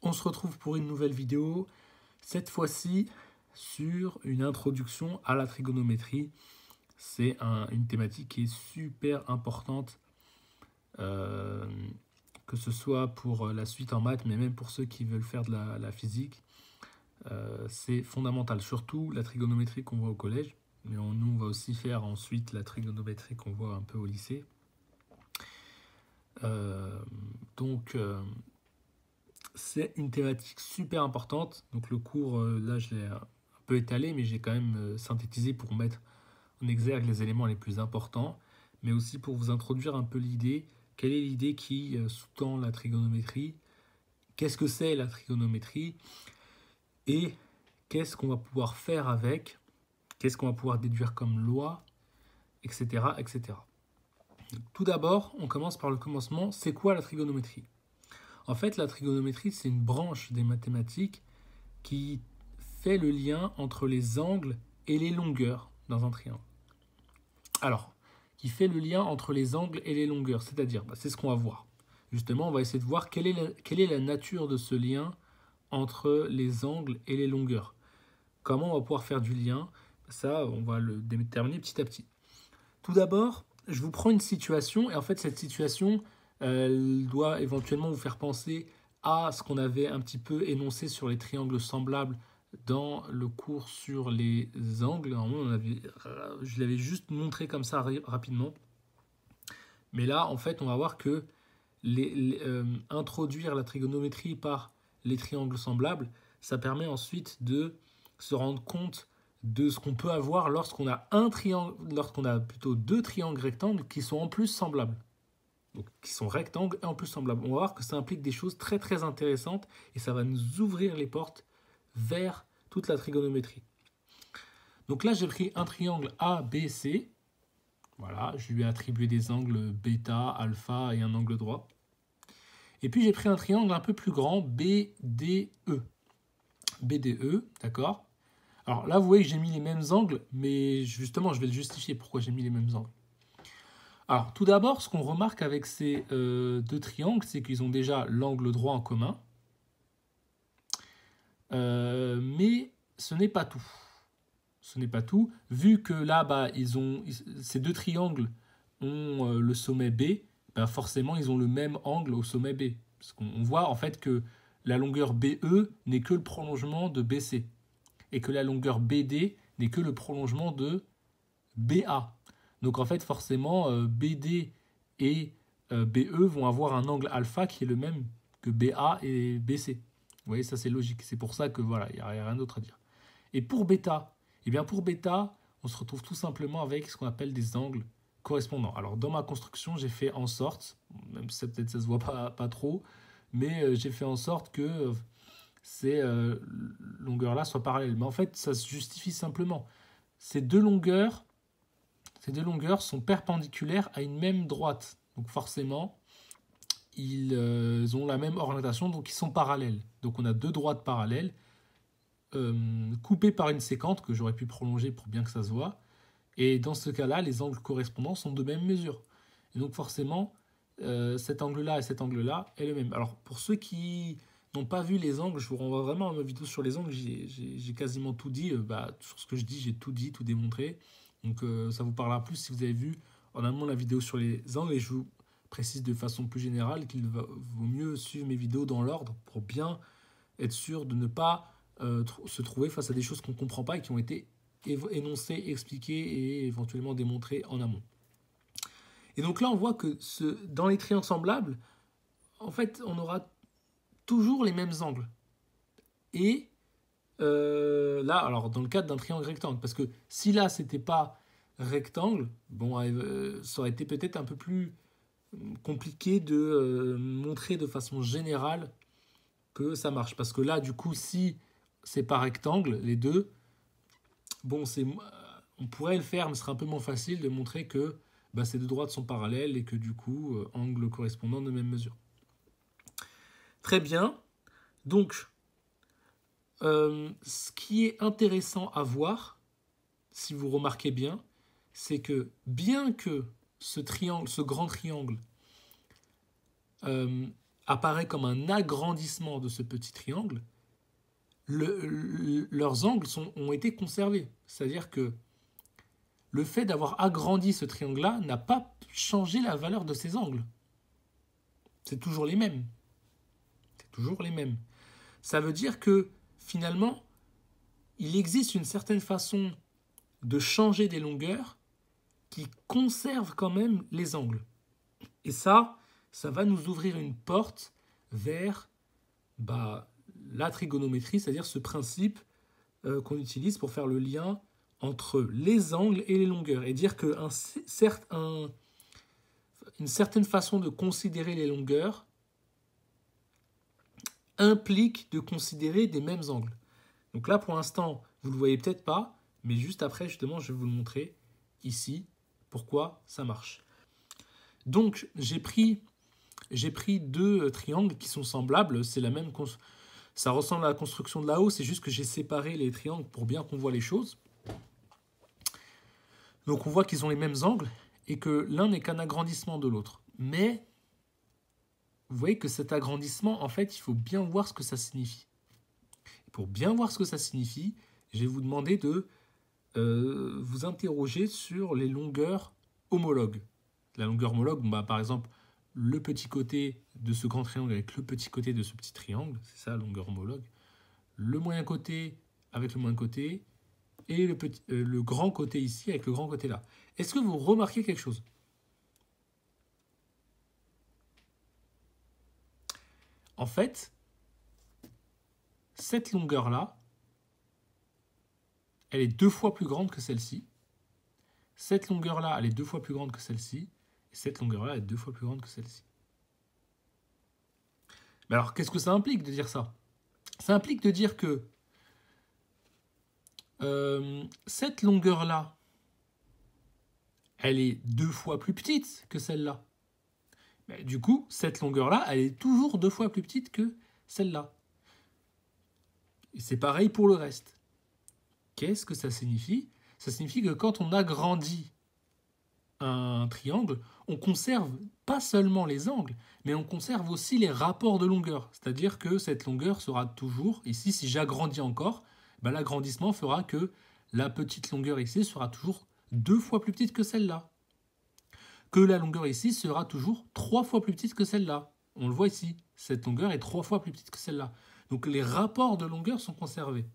On se retrouve pour une nouvelle vidéo, cette fois-ci sur une introduction à la trigonométrie. C'est une thématique qui est super importante, que ce soit pour la suite en maths, mais même pour ceux qui veulent faire de la physique. C'est fondamental, surtout la trigonométrie qu'on voit au collège, mais nous on va aussi faire ensuite la trigonométrie qu'on voit un peu au lycée. C'est une thématique super importante. Donc le cours, là je l'ai un peu étalé, mais j'ai quand même synthétisé pour mettre en exergue les éléments les plus importants, mais aussi pour vous introduire un peu l'idée. Quelle est l'idée qui sous-tend la trigonométrie? Qu'est-ce que c'est la trigonométrie? Et qu'est-ce qu'on va pouvoir faire avec? Qu'est-ce qu'on va pouvoir déduire comme loi? Etc. etc. Donc, tout d'abord, on commence par le commencement. C'est quoi la trigonométrie? En fait, la trigonométrie, c'est une branche des mathématiques qui fait le lien entre les angles et les longueurs dans un triangle. Alors, qui fait le lien entre les angles et les longueurs, c'est-à-dire, c'est ce qu'on va voir. Justement, on va essayer de voir quelle est la nature de ce lien entre les angles et les longueurs. Comment on va pouvoir faire du lien? Ça, on va le déterminer petit à petit. Tout d'abord, je vous prends une situation, et en fait, cette situation, elle doit éventuellement vous faire penser à ce qu'on avait un petit peu énoncé sur les triangles semblables dans le cours sur les angles. Normalement, je l'avais juste montré comme ça rapidement. Mais là, en fait, on va voir que introduire la trigonométrie par les triangles semblables, ça permet ensuite de se rendre compte de ce qu'on peut avoir lorsqu'on a plutôt deux triangles rectangles qui sont en plus semblables. Donc, qui sont rectangles et en plus semblables. On va voir que ça implique des choses très très intéressantes et ça va nous ouvrir les portes vers toute la trigonométrie. Donc là, j'ai pris un triangle ABC. Voilà, je lui ai attribué des angles bêta, alpha et un angle droit. Et puis j'ai pris un triangle un peu plus grand, BDE. BDE, d'accord? Alors là, vous voyez que j'ai mis les mêmes angles, mais justement, je vais le justifier pourquoi j'ai mis les mêmes angles. Alors, tout d'abord, ce qu'on remarque avec ces deux triangles, c'est qu'ils ont déjà l'angle droit en commun. Mais ce n'est pas tout. Ce n'est pas tout. Vu que là, ces deux triangles ont le sommet B, forcément, ils ont le même angle au sommet B. Parce qu'on voit en fait que la longueur BE n'est que le prolongement de BC. Et que la longueur BD n'est que le prolongement de BA. Donc en fait, forcément, BD et BE vont avoir un angle alpha qui est le même que BA et BC. Vous voyez, ça c'est logique. C'est pour ça que voilà, il n'y a rien d'autre à dire. Et pour bêta, eh bien pour bêta, on se retrouve tout simplement avec ce qu'on appelle des angles correspondants. Alors dans ma construction, j'ai fait en sorte, même si peut-être ça se voit pas trop, mais j'ai fait en sorte que ces longueurs-là soient parallèles. Mais en fait, ça se justifie simplement. Ces deux longueurs sont perpendiculaires à une même droite. Donc forcément, ils ont la même orientation, donc ils sont parallèles. Donc on a deux droites parallèles, coupées par une séquente que j'aurais pu prolonger pour bien que ça se voit. Et dans ce cas-là, les angles correspondants sont de même mesure. Et donc forcément, cet angle-là et cet angle-là est le même. Alors pour ceux qui n'ont pas vu les angles, je vous renvoie vraiment à ma vidéo sur les angles. J'ai quasiment tout dit. Sur ce que je dis, j'ai tout dit, tout démontré. Donc ça vous parlera plus si vous avez vu en amont la vidéo sur les angles. Et je vous précise de façon plus générale qu'il vaut mieux suivre mes vidéos dans l'ordre pour bien être sûr de ne pas se trouver face à des choses qu'on ne comprend pas et qui ont été énoncées, expliquées et éventuellement démontrées en amont. Et donc là, on voit que dans les triangles semblables, en fait, on aura toujours les mêmes angles. Et là, alors dans le cadre d'un triangle rectangle, parce que si là, c'était pas rectangle, bon, ça aurait été peut-être un peu plus compliqué de montrer de façon générale que ça marche. Parce que là, du coup, si c'est pas rectangle, les deux, bon, on pourrait le faire, mais ce serait un peu moins facile de montrer que ces deux droites sont parallèles et que du coup, angles correspondants de même mesure. Très bien. Donc, ce qui est intéressant à voir, si vous remarquez bien, c'est que bien que ce grand triangle apparaît comme un agrandissement de ce petit triangle, leurs angles ont été conservés. C'est-à-dire que le fait d'avoir agrandi ce triangle-là n'a pas changé la valeur de ces angles. C'est toujours les mêmes. C'est toujours les mêmes. Ça veut dire que, finalement, il existe une certaine façon de changer des longueurs qui conserve quand même les angles. Et ça va nous ouvrir une porte vers la trigonométrie, c'est-à-dire ce principe qu'on utilise pour faire le lien entre les angles et les longueurs, et dire qu'une certaine façon de considérer les longueurs implique de considérer des mêmes angles. Donc là, pour l'instant, vous ne le voyez peut-être pas, mais juste après, justement, je vais vous le montrer ici, pourquoi ça marche. Donc, j'ai pris deux triangles qui sont semblables, c'est la même ça ressemble à la construction de là-haut, c'est juste que j'ai séparé les triangles pour bien qu'on voit les choses. Donc on voit qu'ils ont les mêmes angles et que l'un n'est qu'un agrandissement de l'autre. Mais vous voyez que cet agrandissement, en fait, il faut bien voir ce que ça signifie. Et pour bien voir ce que ça signifie, je vais vous demander de vous interroger sur les longueurs homologues. La longueur homologue, par exemple, le petit côté de ce grand triangle avec le petit côté de ce petit triangle, c'est ça la longueur homologue. Le moyen côté avec le moyen côté et le grand côté ici avec le grand côté là. Est-ce que vous remarquez quelque chose? En fait, cette longueur-là, elle est 2 fois plus grande que celle-ci. Cette longueur-là, elle est 2 fois plus grande que celle-ci. Et cette longueur-là est 2 fois plus grande que celle-ci. Mais alors, qu'est-ce que ça implique de dire ça? Ça implique de dire que cette longueur-là, elle est 2 fois plus petite que celle-là. Mais du coup, cette longueur-là, elle est toujours 2 fois plus petite que celle-là. Et c'est pareil pour le reste. Qu'est-ce que ça signifie? Ça signifie que quand on agrandit un triangle, on conserve pas seulement les angles, mais on conserve aussi les rapports de longueur. C'est-à-dire que cette longueur sera toujours, ici, si j'agrandis encore, l'agrandissement fera que la petite longueur ici sera toujours 2 fois plus petite que celle-là. Que la longueur ici sera toujours 3 fois plus petite que celle-là. On le voit ici, cette longueur est 3 fois plus petite que celle-là. Donc les rapports de longueur sont conservés.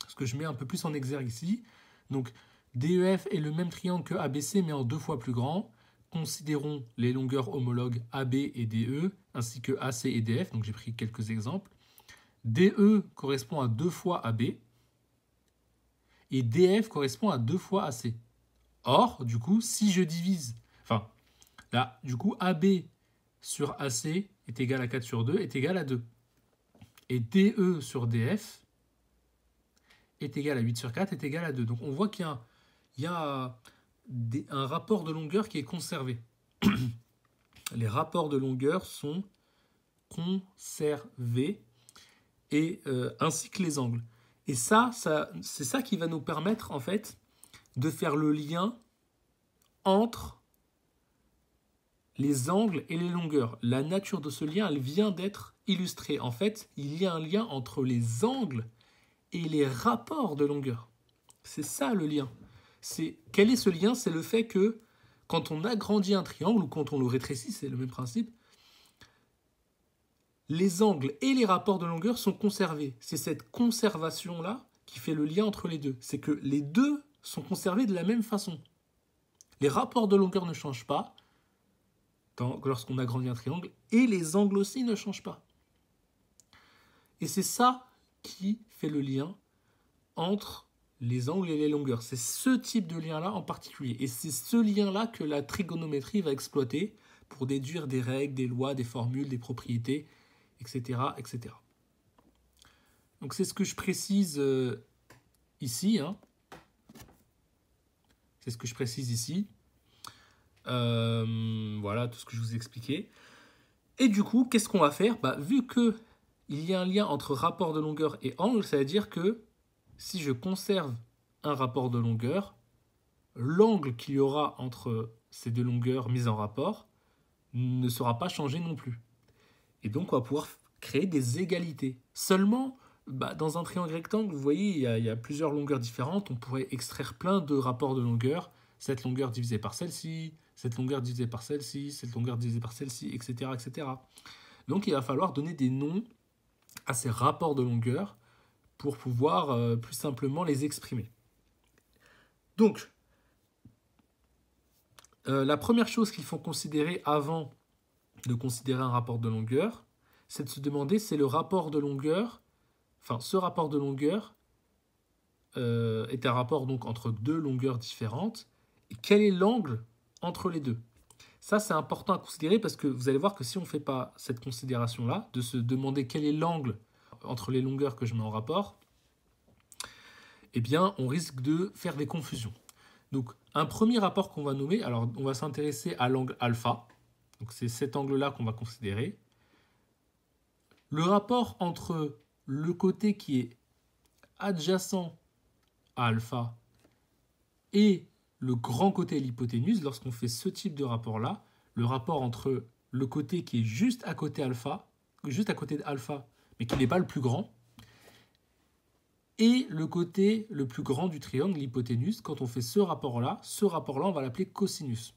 Ce que je mets un peu plus en exergue ici. Donc DEF est le même triangle que ABC, mais en 2 fois plus grand. Considérons les longueurs homologues AB et DE, ainsi que AC et DF. Donc j'ai pris quelques exemples. DE correspond à 2 fois AB, et DF correspond à 2 fois AC. Or, du coup, si je divise... Enfin, là, du coup, AB sur AC est égal à 4 sur 2, est égal à 2. Et DE sur DF est égal à 8 sur 4, est égal à 2. Donc on voit qu'il y a un rapport de longueur qui est conservé. Les rapports de longueur sont conservés, et ainsi que les angles. Et ça c'est ça qui va nous permettre, en fait, de faire le lien entre les angles et les longueurs. La nature de ce lien, elle vient d'être illustrée. En fait, il y a un lien entre les angles et les rapports de longueur. C'est ça le lien. Quel est ce lien? C'est le fait que quand on agrandit un triangle ou quand on le rétrécit, c'est le même principe, les angles et les rapports de longueur sont conservés. C'est cette conservation-là qui fait le lien entre les deux. C'est que les deux sont conservés de la même façon. Les rapports de longueur ne changent pas lorsqu'on agrandit un triangle, et les angles aussi ne changent pas. Et c'est ça qui fait le lien entre les angles et les longueurs. C'est ce type de lien-là en particulier. Et c'est ce lien-là que la trigonométrie va exploiter pour déduire des règles, des lois, des formules, des propriétés, etc. etc. Donc c'est ce que je précise ici. C'est ce que je précise ici. Voilà tout ce que je vous ai expliqué. Et du coup, qu'est-ce qu'on va faire? Vu qu'il y a un lien entre rapport de longueur et angle, ça veut dire que si je conserve un rapport de longueur, l'angle qu'il y aura entre ces deux longueurs mises en rapport ne sera pas changé non plus. Et donc, on va pouvoir créer des égalités. Seulement, dans un triangle rectangle, vous voyez, il y a plusieurs longueurs différentes. On pourrait extraire plein de rapports de longueur. Cette longueur divisée par celle-ci, cette longueur divisée par celle-ci, cette longueur divisée par celle-ci, etc., etc. Donc, il va falloir donner des noms à ces rapports de longueur pour pouvoir plus simplement les exprimer. Donc, la première chose qu'il faut considérer avant de considérer un rapport de longueur, c'est de se demander, c'est le rapport de longueur, enfin ce rapport de longueur est un rapport donc entre deux longueurs différentes, et quel est l'angle entre les deux? Ça c'est important à considérer parce que vous allez voir que si on ne fait pas cette considération-là, de se demander quel est l'angle entre les longueurs que je mets en rapport, eh bien on risque de faire des confusions. Donc un premier rapport qu'on va nommer, alors on va s'intéresser à l'angle alpha, donc c'est cet angle-là qu'on va considérer. Le rapport entre le côté qui est adjacent à alpha et le grand côté de l'hypoténuse, lorsqu'on fait ce type de rapport-là, le rapport entre le côté qui est juste à côté alpha, juste à côté d'alpha, mais qui n'est pas le plus grand, et le côté le plus grand du triangle, l'hypoténuse, quand on fait ce rapport-là, on va l'appeler cosinus.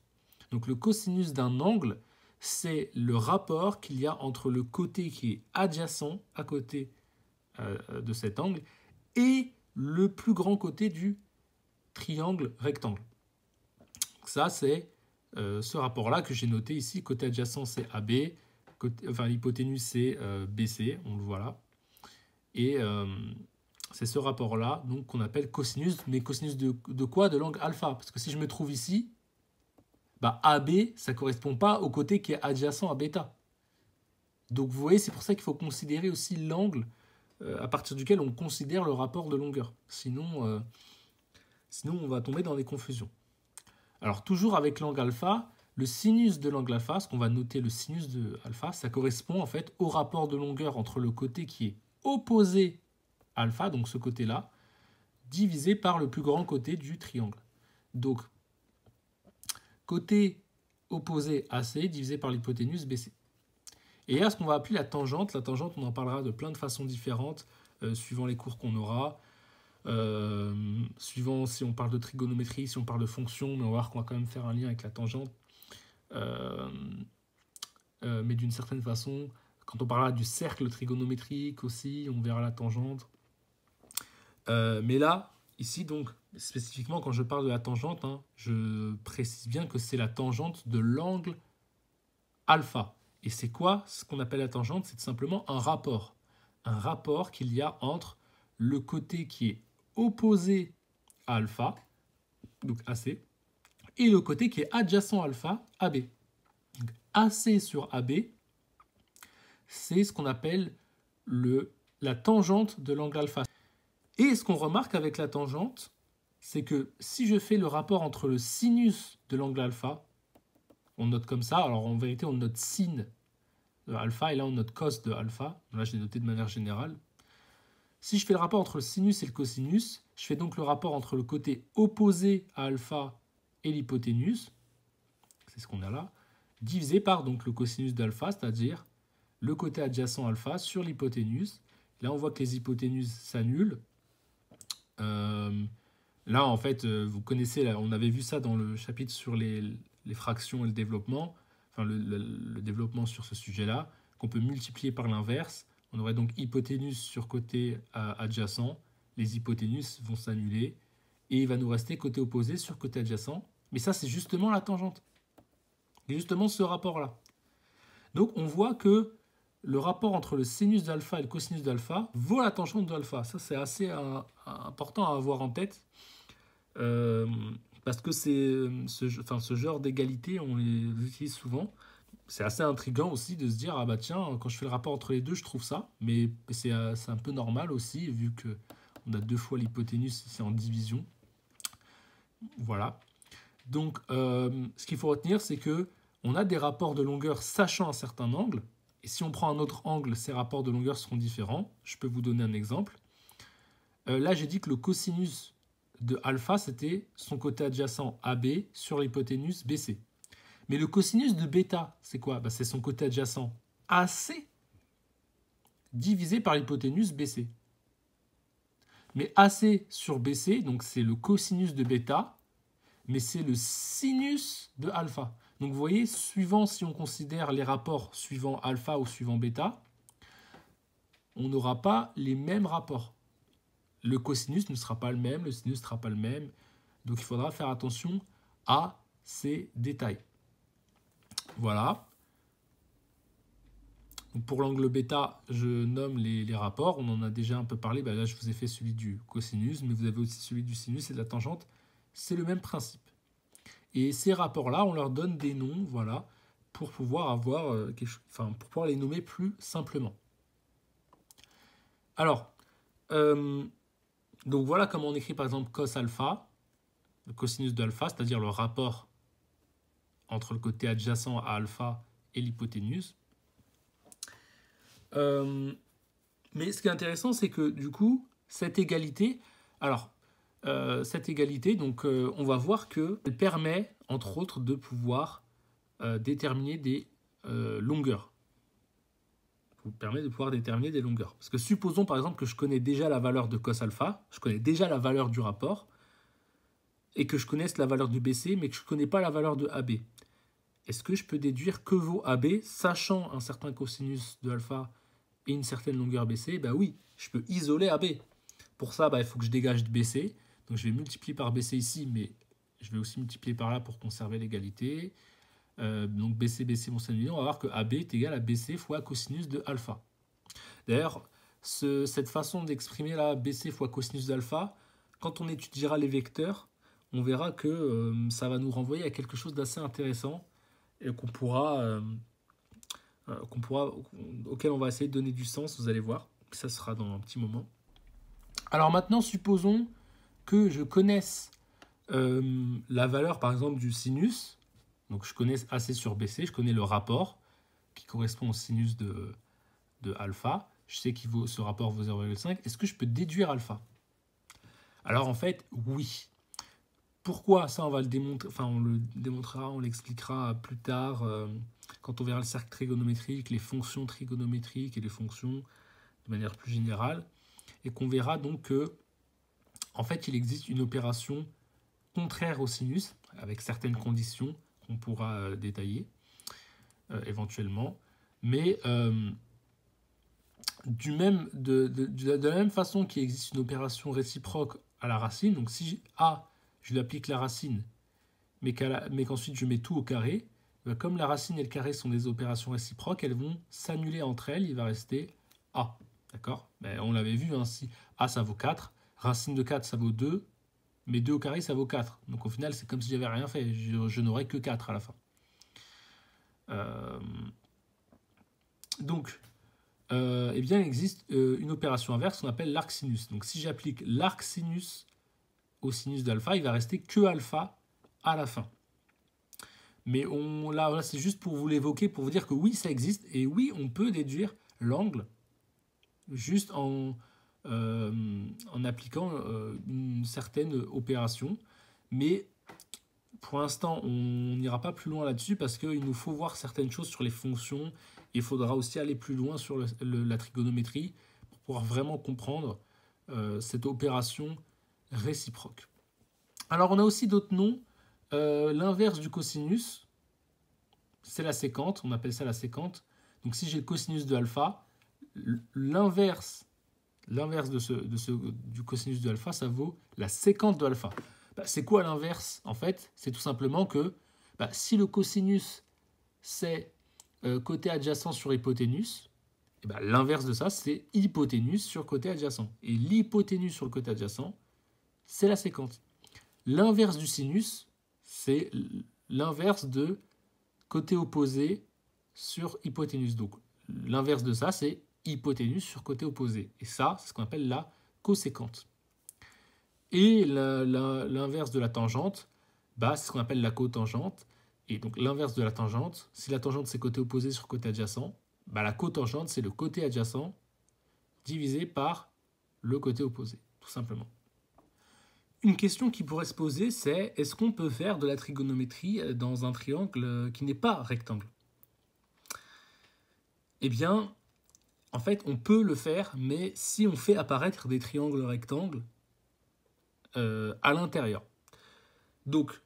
Donc le cosinus d'un angle, c'est le rapport qu'il y a entre le côté qui est adjacent à côté de cet angle et le plus grand côté du triangle rectangle. Ça, c'est ce rapport-là que j'ai noté ici. Côté adjacent, c'est AB. L'hypoténuse, c'est BC. On le voit là. Et c'est ce rapport-là qu'on appelle cosinus. Mais cosinus de quoi? De l'angle alpha. Parce que si je me trouve ici, AB, ça ne correspond pas au côté qui est adjacent à bêta. Donc vous voyez, c'est pour ça qu'il faut considérer aussi l'angle à partir duquel on considère le rapport de longueur. Sinon, on va tomber dans des confusions. Alors toujours avec l'angle alpha, le sinus de l'angle alpha, ce qu'on va noter le sinus de alpha, ça correspond en fait au rapport de longueur entre le côté qui est opposé à alpha, donc ce côté-là, divisé par le plus grand côté du triangle. Donc côté opposé AC divisé par l'hypoténuse BC. Et il y a ce qu'on va appeler la tangente. La tangente, on en parlera de plein de façons différentes, suivant les cours qu'on aura, suivant si on parle de trigonométrie, si on parle de fonction, mais on va voir qu'on va quand même faire un lien avec la tangente. Mais d'une certaine façon, quand on parlera du cercle trigonométrique aussi, on verra la tangente. Mais là, ici, donc, spécifiquement, quand je parle de la tangente, je précise bien que c'est la tangente de l'angle alpha. Et c'est quoi ce qu'on appelle la tangente? C'est tout simplement un rapport. Un rapport qu'il y a entre le côté qui est opposé à alpha, donc AC, et le côté qui est adjacent à alpha, AB. Donc AC sur AB, c'est ce qu'on appelle la tangente de l'angle alpha. Et ce qu'on remarque avec la tangente, c'est que si je fais le rapport entre le sinus de l'angle alpha, on note comme ça, alors en vérité on note sin de alpha, et là on note cos de alpha, là je l'ai noté de manière générale. Si je fais le rapport entre le sinus et le cosinus, je fais donc le rapport entre le côté opposé à alpha et l'hypoténuse, c'est ce qu'on a là, divisé par donc le cosinus d'alpha, c'est-à-dire le côté adjacent alpha sur l'hypoténuse. Là on voit que les hypoténuses s'annulent. Là en fait, vous connaissez, on avait vu ça dans le chapitre sur les fractions et le développement, enfin le développement sur ce sujet-là, qu'on peut multiplier par l'inverse. On aurait donc hypoténuse sur côté adjacent, les hypoténuses vont s'annuler, et il va nous rester côté opposé sur côté adjacent. Mais ça, c'est justement la tangente. C'est justement ce rapport-là. Donc on voit que le rapport entre le sinus d'alpha et le cosinus d'alpha vaut la tangente d'alpha. Ça, c'est assez important à avoir en tête. Parce que ce genre d'égalité, on les utilise souvent. C'est assez intriguant aussi de se dire, ah bah tiens, quand je fais le rapport entre les deux, je trouve ça. Mais c'est un peu normal aussi, vu qu'on a deux fois l'hypoténuse, c'est en division. Voilà. Donc, ce qu'il faut retenir, c'est que on a des rapports de longueur sachant un certain angle. Et si on prend un autre angle, ces rapports de longueur seront différents. Je peux vous donner un exemple. Là, j'ai dit que le cosinus de alpha, c'était son côté adjacent AB sur l'hypoténuse BC. Mais le cosinus de bêta, c'est quoi? C'est son côté adjacent AC divisé par l'hypoténuse BC. Mais AC sur BC, donc c'est le cosinus de bêta, mais c'est le sinus de alpha. Donc vous voyez, suivant si on considère les rapports suivant alpha ou suivant bêta, on n'aura pas les mêmes rapports. Le cosinus ne sera pas le même, le sinus ne sera pas le même. Donc il faudra faire attention à ces détails. Voilà. Donc pour l'angle bêta, je nomme les rapports. On en a déjà un peu parlé. Là, je vous ai fait celui du cosinus, mais vous avez aussi celui du sinus et de la tangente. C'est le même principe. Et ces rapports-là, on leur donne des noms, voilà, pour pouvoir avoir pour pouvoir les nommer plus simplement. Alors, donc voilà comment on écrit par exemple cos alpha, le cosinus de alpha, c'est-à-dire le rapport entre le côté adjacent à alpha et l'hypoténuse. Mais ce qui est intéressant, c'est que du coup, cette égalité, donc, on va voir qu'elle permet, entre autres, de pouvoir déterminer des longueurs. Vous permet de pouvoir déterminer des longueurs. Parce que supposons par exemple que je connais déjà la valeur de cos alpha, je connais déjà la valeur du rapport, et que je connaisse la valeur du BC, mais que je ne connais pas la valeur de AB. Est-ce que je peux déduire que vaut AB, sachant un certain cosinus de alpha et une certaine longueur BC? Ben oui, je peux isoler AB. Pour ça, il faut que je dégage de BC. Donc je vais multiplier par BC ici, mais je vais aussi multiplier par là pour conserver l'égalité. Donc BC, BC, mon sinus, on va voir que AB est égal à BC fois cosinus de alpha. D'ailleurs, cette façon d'exprimer là, BC fois cosinus d'alpha, quand on étudiera les vecteurs, on verra que ça va nous renvoyer à quelque chose d'assez intéressant et auquel on va essayer de donner du sens, vous allez voir. Ça sera dans un petit moment. Alors maintenant, supposons que je connaisse la valeur, par exemple, du sinus. Donc je connais AC sur BC, je connais le rapport qui correspond au sinus de alpha. Je sais que ce rapport vaut 0,5. Est-ce que je peux déduire alpha? Alors en fait, oui. Pourquoi? Ça, on va le démontrer, on le démontrera, on l'expliquera plus tard quand on verra le cercle trigonométrique, les fonctions trigonométriques et les fonctions de manière plus générale. Et qu'on verra donc que, en fait, il existe une opération contraire au sinus, avec certaines conditions qu'on pourra détailler éventuellement. Mais de la même façon qu'il existe une opération réciproque à la racine, donc si A, je lui applique la racine, mais qu'ensuite je mets tout au carré, comme la racine et le carré sont des opérations réciproques, elles vont s'annuler entre elles, il va rester A. D'accord? On l'avait vu, hein, si A ça vaut 4, racine de 4 ça vaut 2, mais 2 au carré ça vaut 4. Donc au final c'est comme si j'avais rien fait, je n'aurais que 4 à la fin. Donc, eh bien, il existe une opération inverse qu'on appelle l'arc sinus. Donc si j'applique l'arc sinus au sinus d'alpha, il va rester que alpha à la fin. Mais là c'est juste pour vous l'évoquer, pour vous dire que oui, ça existe, et oui, on peut déduire l'angle juste en appliquant une certaine opération. Mais pour l'instant, on n'ira pas plus loin là-dessus parce qu'il nous faut voir certaines choses sur les fonctions. Il faudra aussi aller plus loin sur la trigonométrie pour pouvoir vraiment comprendre cette opération réciproque. Alors, on a aussi d'autres noms. L'inverse du cosinus, c'est la sécante. On appelle ça la sécante. Donc, si j'ai le cosinus de alpha, l'inverse du cosinus de alpha, ça vaut la sécante de alpha. C'est quoi l'inverse? En fait, c'est tout simplement que si le cosinus, c'est côté adjacent sur hypoténuse, l'inverse de ça, c'est hypoténuse sur côté adjacent. Et l'hypoténuse sur le côté adjacent, c'est la sécante. L'inverse du sinus, c'est l'inverse de côté opposé sur hypoténuse. Donc, l'inverse de ça, c'est hypoténuse sur côté opposé. Et ça, c'est ce qu'on appelle la coséquente. Et l'inverse de la tangente, c'est ce qu'on appelle la cotangente. Et donc l'inverse de la tangente, si la tangente c'est côté opposé sur côté adjacent, la cotangente c'est le côté adjacent divisé par le côté opposé, tout simplement. Une question qui pourrait se poser, c'est est-ce qu'on peut faire de la trigonométrie dans un triangle qui n'est pas rectangle? Eh bien, En fait, on peut le faire, mais si on fait apparaître des triangles rectangles à l'intérieur. Donc,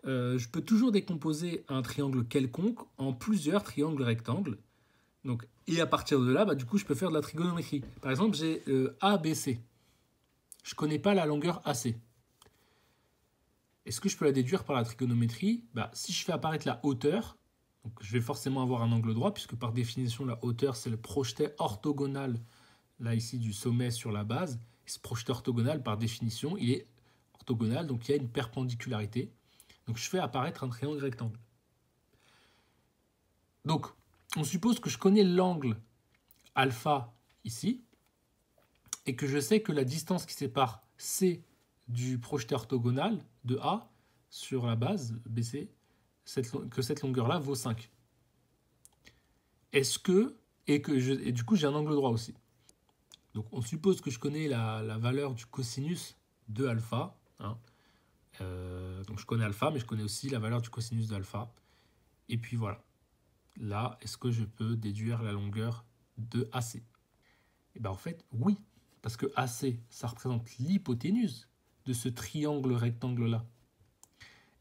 je peux toujours décomposer un triangle quelconque en plusieurs triangles rectangles. Donc, et à partir de là, du coup, je peux faire de la trigonométrie. Par exemple, j'ai ABC. Je ne connais pas la longueur AC. Est-ce que je peux la déduire par la trigonométrie? Si je fais apparaître la hauteur, donc je vais forcément avoir un angle droit, puisque par définition, la hauteur, c'est le projeté orthogonal, là ici, du sommet sur la base. Et ce projeté orthogonal, par définition, il est orthogonal, donc il y a une perpendicularité. Donc je fais apparaître un triangle rectangle. Donc, on suppose que je connais l'angle alpha ici, et que je sais que la distance qui sépare C du projeté orthogonal de A sur la base BC, que cette longueur-là vaut 5. Est-ce que, et du coup j'ai un angle droit aussi. Donc on suppose que je connais la valeur du cosinus de alpha. Hein. Donc je connais alpha, mais je connais aussi la valeur du cosinus de alpha. Et puis voilà. Là, est-ce que je peux déduire la longueur de AC? Et bien en fait, oui. Parce que AC, ça représente l'hypoténuse de ce triangle rectangle-là.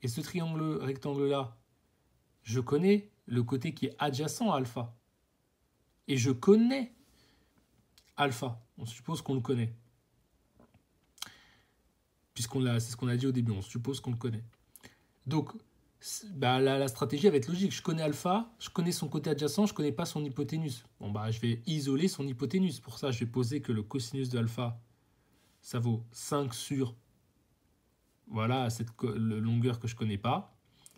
Et ce triangle rectangle-là, je connais le côté qui est adjacent à alpha. Et je connais alpha. On suppose qu'on le connaît. C'est ce qu'on a dit au début, on suppose qu'on le connaît. Donc, la stratégie va être logique. Je connais alpha, je connais son côté adjacent, je ne connais pas son hypoténuse. Je vais isoler son hypoténuse. Pour ça, je vais poser que le cosinus de alpha, ça vaut 5 sur, voilà, cette longueur que je ne connais pas.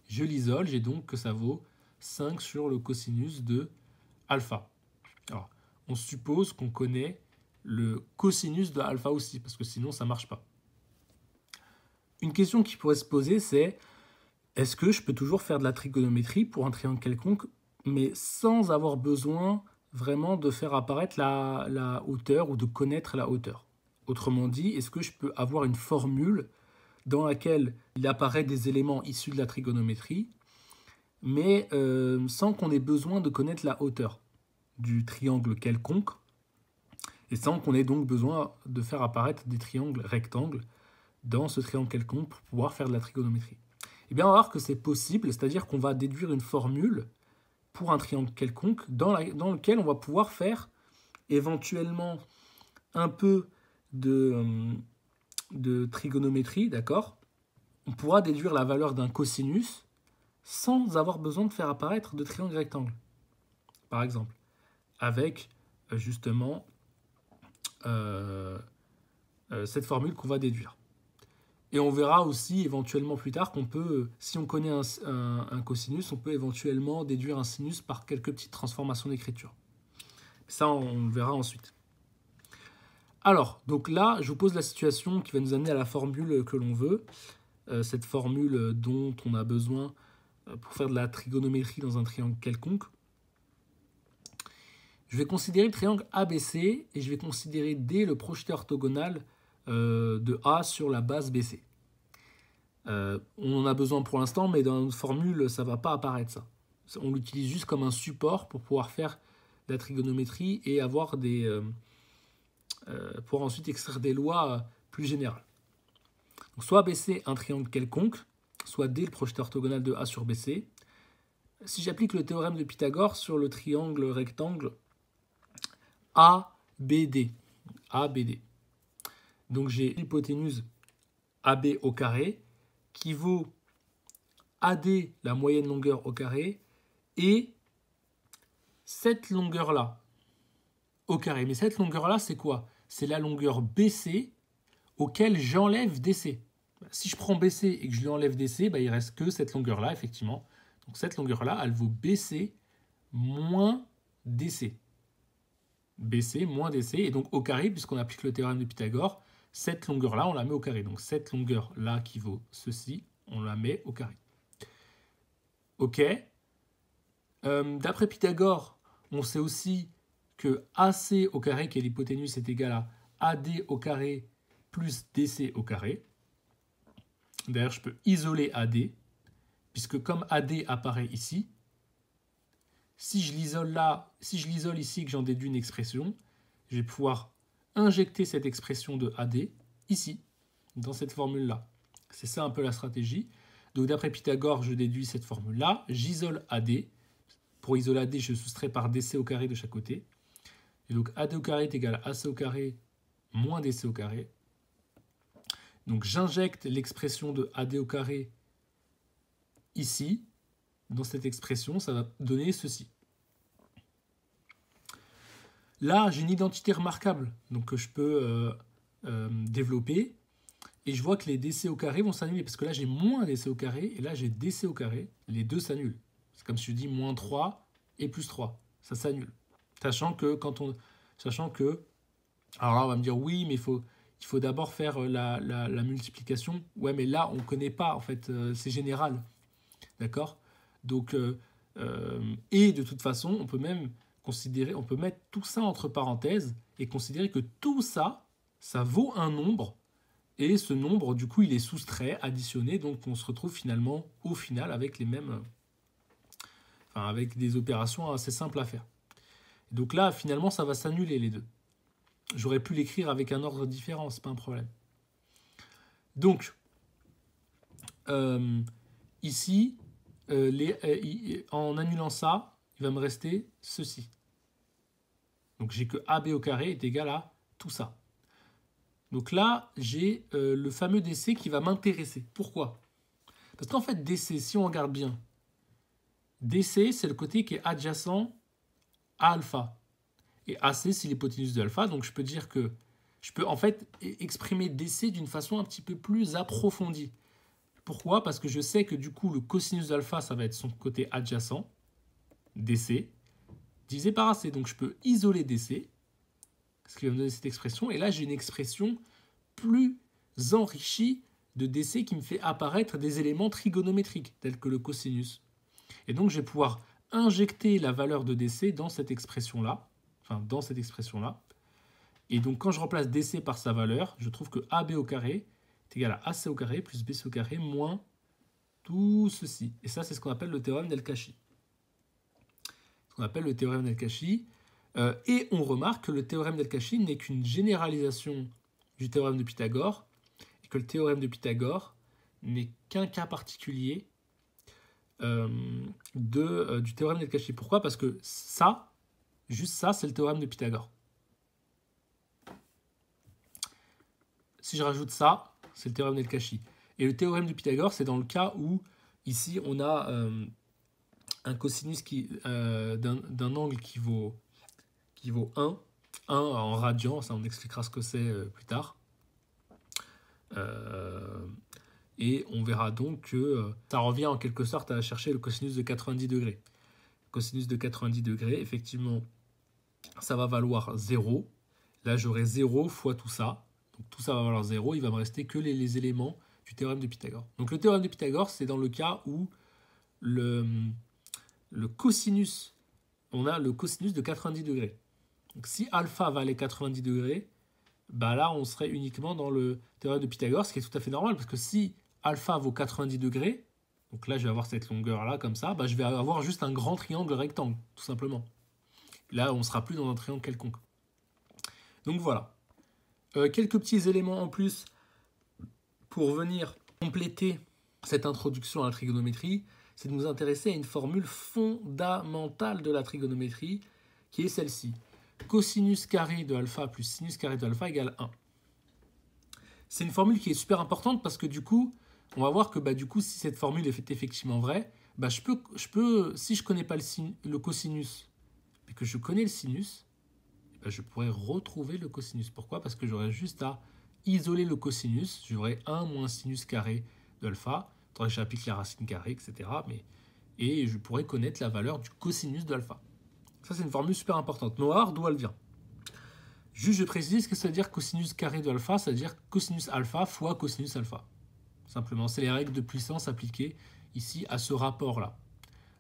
Je l'isole, j'ai donc que ça vaut 5 sur le cosinus de alpha. Alors, on suppose qu'on connaît le cosinus de alpha aussi, parce que sinon, ça ne marche pas. Une question qui pourrait se poser, c'est est-ce que je peux toujours faire de la trigonométrie pour un triangle quelconque, mais sans avoir besoin vraiment de faire apparaître la hauteur ou de connaître la hauteur? Autrement dit, est-ce que je peux avoir une formule dans laquelle il apparaît des éléments issus de la trigonométrie, mais sans qu'on ait besoin de connaître la hauteur du triangle quelconque, et sans qu'on ait donc besoin de faire apparaître des triangles rectangles dans ce triangle quelconque pour pouvoir faire de la trigonométrie? Eh bien, on va voir que c'est possible, c'est-à-dire qu'on va déduire une formule pour un triangle quelconque dans lequel on va pouvoir faire éventuellement un peu de trigonométrie, d'accord? On pourra déduire la valeur d'un cosinus sans avoir besoin de faire apparaître de triangle rectangle, par exemple, avec justement cette formule qu'on va déduire. Et on verra aussi éventuellement plus tard qu'on peut, si on connaît un cosinus, on peut éventuellement déduire un sinus par quelques petites transformations d'écriture. Ça, on le verra ensuite. Alors, donc là, je vous pose la situation qui va nous amener à la formule que l'on veut, cette formule dont on a besoin pour faire de la trigonométrie dans un triangle quelconque. Je vais considérer le triangle ABC et je vais considérer D le projeté orthogonal de A sur la base BC. On en a besoin pour l'instant, mais dans notre formule, ça ne va pas apparaître ça. On l'utilise juste comme un support pour pouvoir faire de la trigonométrie et avoir pour ensuite extraire des lois plus générales. Donc, soit BC un triangle quelconque, soit D le projeté orthogonal de A sur BC. Si j'applique le théorème de Pythagore sur le triangle rectangle ABD, donc j'ai l'hypoténuse AB au carré qui vaut AD, la moyenne longueur au carré, et cette longueur-là au carré. Mais cette longueur-là, c'est quoi? C'est la longueur BC auquel j'enlève DC. Si je prends BC et que je lui enlève DC, il ne reste que cette longueur-là, effectivement. Donc cette longueur-là, elle vaut BC moins DC. BC moins DC, et donc au carré, puisqu'on applique le théorème de Pythagore, cette longueur-là, on la met au carré. Donc cette longueur-là qui vaut ceci, on la met au carré. Ok. D'après Pythagore, on sait aussi que AC au carré, qui est l'hypoténuse, est égal à AD au carré plus DC au carré. D'ailleurs, je peux isoler AD, puisque comme AD apparaît ici, si je l'isole là, si je l'isole ici et que j'en déduis une expression, je vais pouvoir injecter cette expression de AD ici, dans cette formule-là. C'est ça un peu la stratégie. Donc d'après Pythagore, je déduis cette formule-là, j'isole AD. Pour isoler AD, je soustrais par DC au carré de chaque côté. Et donc AD au carré est égal à AC au carré moins DC au carré. Donc j'injecte l'expression de AD au carré ici, dans cette expression, ça va donner ceci. Là, j'ai une identité remarquable donc que je peux développer. Et je vois que les DC au carré vont s'annuler, parce que là j'ai moins DC au carré, et là j'ai DC au carré, les deux s'annulent. C'est comme si je dis moins 3 et plus 3, ça s'annule. Sachant que, alors là on va me dire oui, mais il faut d'abord faire la multiplication. Ouais, mais là on ne connaît pas, en fait, c'est général. D'accord? Donc, et de toute façon, on peut même considérer, on peut mettre tout ça entre parenthèses, et considérer que tout ça, ça vaut un nombre. Et ce nombre, du coup, il est soustrait, additionné, donc on se retrouve finalement, au final, avec les mêmes, avec des opérations assez simples à faire. Donc là, finalement, ça va s'annuler les deux. J'aurais pu l'écrire avec un ordre différent, c'est pas un problème. Donc, ici, en annulant ça, il va me rester ceci. Donc j'ai que AB au carré est égal à tout ça. Donc là, j'ai le fameux DC qui va m'intéresser. Pourquoi? Parce qu'en fait, DC, si on regarde bien, DC, c'est le côté qui est adjacent à alpha. Et AC, c'est l'hypoténuse de alpha. Donc je peux dire que je peux en fait exprimer DC d'une façon un petit peu plus approfondie. Pourquoi? Parce que je sais que du coup, le cosinus d'alpha, ça va être son côté adjacent, DC, divisé par AC. Donc je peux isoler DC, ce qui va me donner cette expression. Et là, j'ai une expression plus enrichie de DC qui me fait apparaître des éléments trigonométriques, tels que le cosinus. Et donc, je vais pouvoir injecter la valeur de DC dans cette expression-là. Et donc, quand je remplace DC par sa valeur, je trouve que AB au carré est égal à AC au carré plus BC au carré moins tout ceci. Et ça, c'est ce qu'on appelle le théorème d'El-Kachi. Et on remarque que le théorème d'El-Kachi n'est qu'une généralisation du théorème de Pythagore, et que le théorème de Pythagore n'est qu'un cas particulier du théorème d'El-Kachi. Pourquoi? Parce que ça, juste ça, c'est le théorème de Pythagore. Si je rajoute ça, c'est le théorème d'El-Kachi. Et le théorème de Pythagore, c'est dans le cas où, ici, on a un cosinus d'un angle qui vaut 1 en radian, ça on expliquera ce que c'est plus tard. Et on verra donc que ça revient en quelque sorte à chercher le cosinus de 90 degrés. Le cosinus de 90 degrés, effectivement, ça va valoir 0. Là, j'aurai 0 fois tout ça. Donc tout ça va valoir 0. Il va me rester que les éléments du théorème de Pythagore. Donc le théorème de Pythagore, c'est dans le cas où le cosinus, on a le cosinus de 90 degrés. Donc si alpha valait 90 degrés, bah là on serait uniquement dans le théorème de Pythagore, ce qui est tout à fait normal, parce que si alpha vaut 90 degrés, donc là je vais avoir cette longueur là comme ça, bah je vais avoir juste un grand triangle rectangle, tout simplement. Là on ne sera plus dans un triangle quelconque. Donc voilà. Quelques petits éléments en plus pour venir compléter cette introduction à la trigonométrie, c'est de nous intéresser à une formule fondamentale de la trigonométrie, qui est celle-ci. Cosinus carré de alpha plus sinus carré de alpha égale 1. C'est une formule qui est super importante parce que du coup, on va voir que du coup, si cette formule est effectivement vraie, je peux, si je ne connais pas le cosinus, mais que je connais le sinus, je pourrais retrouver le cosinus. Pourquoi? Parce que j'aurais juste à isoler le cosinus, j'aurais 1 moins sinus carré de alpha, il faudrait que j'applique la racine carrée, etc. Et je pourrais connaître la valeur du cosinus de alpha. Ça, c'est une formule super importante. Noir, d'où elle vient? Juste, je précise que ça veut dire cosinus carré de alpha, ça veut dire cosinus alpha fois cosinus alpha. Simplement, c'est les règles de puissance appliquées ici à ce rapport-là.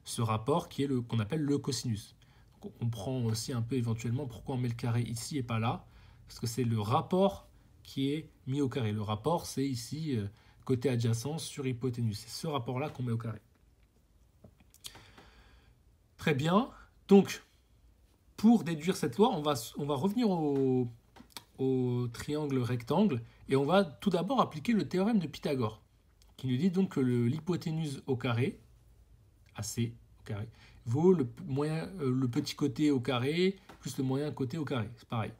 Ce rapport qui est qu'on appelle le cosinus. Donc, on comprend aussi un peu éventuellement pourquoi on met le carré ici et pas là, parce que c'est le rapport qui est mis au carré. Le rapport, c'est ici côté adjacent sur hypoténuse. C'est ce rapport-là qu'on met au carré. Très bien. Donc, pour déduire cette loi, on va revenir au triangle rectangle et on va tout d'abord appliquer le théorème de Pythagore, qui nous dit donc que l'hypoténuse au carré, AC au carré, vaut le petit côté au carré plus le moyen côté au carré. C'est pareil.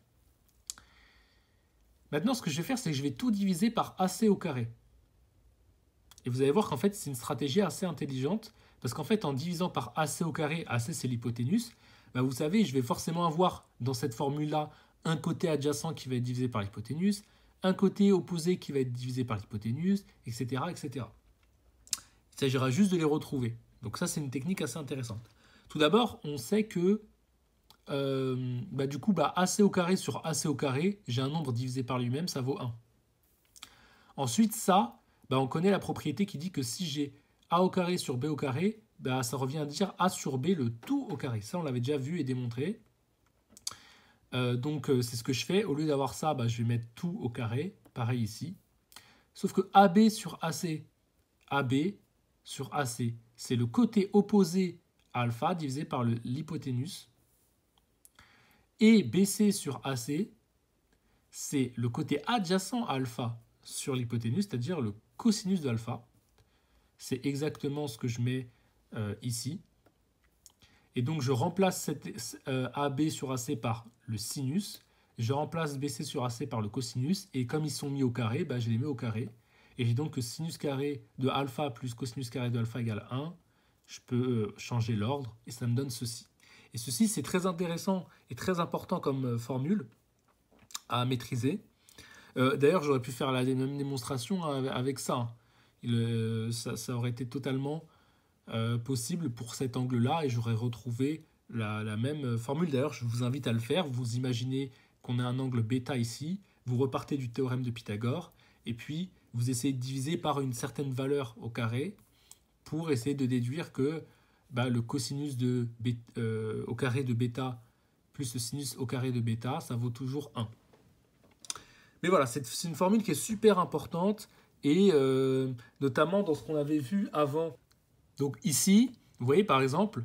Maintenant, ce que je vais faire, c'est que je vais tout diviser par AC au carré. Et vous allez voir qu'en fait, c'est une stratégie assez intelligente, parce qu'en fait, en divisant par AC au carré, AC c'est l'hypoténuse, bah vous savez, je vais forcément avoir dans cette formule-là un côté adjacent qui va être divisé par l'hypoténuse, un côté opposé qui va être divisé par l'hypoténuse, etc., etc. Il s'agira juste de les retrouver. Donc ça, c'est une technique assez intéressante. Tout d'abord, on sait que du coup, AC au carré sur AC au carré, j'ai un nombre divisé par lui-même, ça vaut 1. Ensuite, ça, on connaît la propriété qui dit que si j'ai A au carré sur B au carré, ça revient à dire A sur B, le tout au carré. Ça, on l'avait déjà vu et démontré. Donc, c'est ce que je fais. Au lieu d'avoir ça, je vais mettre tout au carré. Pareil ici. Sauf que AB sur AC, AB sur AC, c'est le côté opposé à alpha divisé par l'hypoténuse. Et BC sur AC, c'est le côté adjacent à alpha sur l'hypoténuse, c'est-à-dire le cosinus de alpha. C'est exactement ce que je mets ici. Et donc, je remplace cette AB sur AC par le sinus. Je remplace BC sur AC par le cosinus. Et comme ils sont mis au carré, je les mets au carré. Et j'ai donc que sinus carré de alpha plus cosinus carré de alpha égale 1. Je peux changer l'ordre et ça me donne ceci. Et ceci, c'est très intéressant et très important comme formule à maîtriser. D'ailleurs, j'aurais pu faire la même démonstration avec ça. Ça aurait été totalement possible pour cet angle-là et j'aurais retrouvé la même formule. D'ailleurs, je vous invite à le faire. Vous imaginez qu'on a un angle bêta ici. Vous repartez du théorème de Pythagore et puis vous essayez de diviser par une certaine valeur au carré pour essayer de déduire que le cosinus au carré de bêta plus le sinus au carré de bêta, ça vaut toujours 1. Mais voilà, c'est une formule qui est super importante et notamment dans ce qu'on avait vu avant. Donc ici, vous voyez par exemple,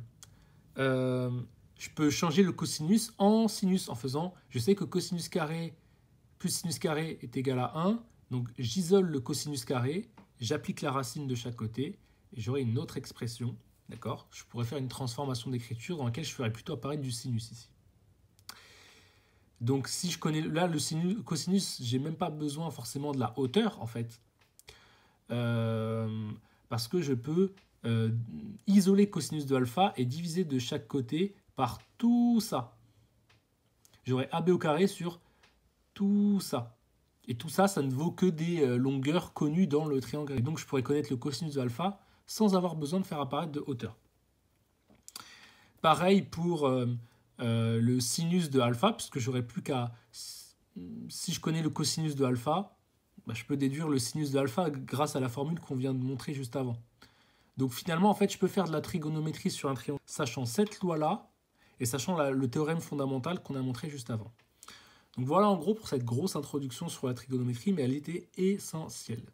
je peux changer le cosinus en sinus en faisant, je sais que cosinus carré plus sinus carré est égal à 1, donc j'isole le cosinus carré, j'applique la racine de chaque côté et j'aurai une autre expression. D'accord ? Je pourrais faire une transformation d'écriture dans laquelle je ferais plutôt apparaître du sinus ici. Donc si je connais là le cosinus, j'ai même pas besoin forcément de la hauteur en fait. Parce que je peux isoler cosinus de alpha et diviser de chaque côté par tout ça. J'aurai AB au carré sur tout ça. Et tout ça, ça ne vaut que des longueurs connues dans le triangle. Et donc je pourrais connaître le cosinus de alpha sans avoir besoin de faire apparaître de hauteur. Pareil pour le sinus de alpha, puisque j'aurais plus qu'à... Si je connais le cosinus de alpha, je peux déduire le sinus de alpha grâce à la formule qu'on vient de montrer juste avant. Donc finalement, en fait, je peux faire de la trigonométrie sur un triangle, sachant cette loi-là, et sachant le théorème fondamental qu'on a montré juste avant. Donc voilà en gros pour cette grosse introduction sur la trigonométrie, mais elle était essentielle.